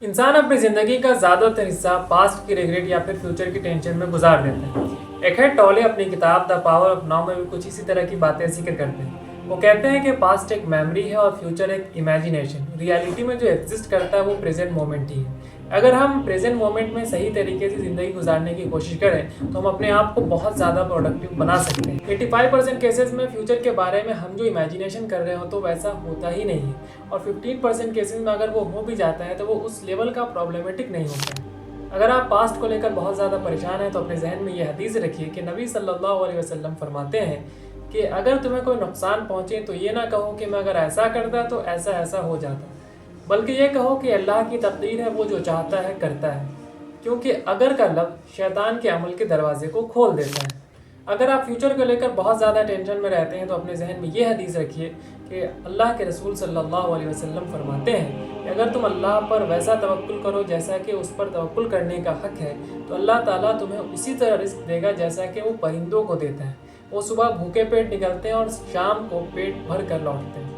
इंसान अपनी ज़िंदगी का ज़्यादातर हिस्सा पास्ट की रिग्रेट या फिर फ्यूचर की टेंशन में गुजार देते हैं। एखर्ट टोले अपनी किताब द पावर ऑफ नाउ में भी कुछ इसी तरह की बातें जिक्र करते हैं। वो कहते हैं कि पास्ट एक मेमोरी है और फ्यूचर एक इमेजिनेशन। रियलिटी में जो एग्जिस्ट करता है वो प्रेजेंट मोमेंट ही है। अगर हम प्रेजेंट मोमेंट में सही तरीके से ज़िंदगी गुजारने की कोशिश करें तो हम अपने आप को बहुत ज़्यादा प्रोडक्टिव बना सकते हैं। 85% केसेस में फ्यूचर के बारे में हम जो इमेजिनेशन कर रहे हो तो वैसा होता ही नहीं है, और 15% केसेस में अगर वो हो भी जाता है तो वो उस लेवल का प्रॉब्लमेटिक नहीं होता है। अगर आप पास्ट को लेकर बहुत ज़्यादा परेशान हैं तो अपने जहन में ये हदीस रखिए कि नबी सल्लल्लाहु अलैहि वसल्लम फरमाते हैं कि अगर तुम्हें कोई नुकसान पहुँचे तो ये ना कहो कि मैं अगर ऐसा करता तो ऐसा ऐसा हो जाता, बल्कि ये कहो कि अल्लाह की तकदीर है, वो जो चाहता है करता है, क्योंकि अगर का लफ्ज़ शैतान के अमल के दरवाजे को खोल देता है। अगर आप फ्यूचर को लेकर बहुत ज़्यादा टेंशन में रहते हैं तो अपने जहन में ये हदीस रखिए कि अल्लाह के रसूल सल्लल्लाहु अलैहि वसल्लम फरमाते हैं कि अगर तुम अल्लाह पर वैसा तवक्कुल करो जैसा कि उस पर तवक्कुल करने का हक़ है तो अल्लाह ताला तुम्हें उसी तरह रिस्क देगा जैसा कि वो परिंदों को देता है। वो सुबह भूखे पेट निकलते हैं और शाम को पेट भर कर लौटते हैं।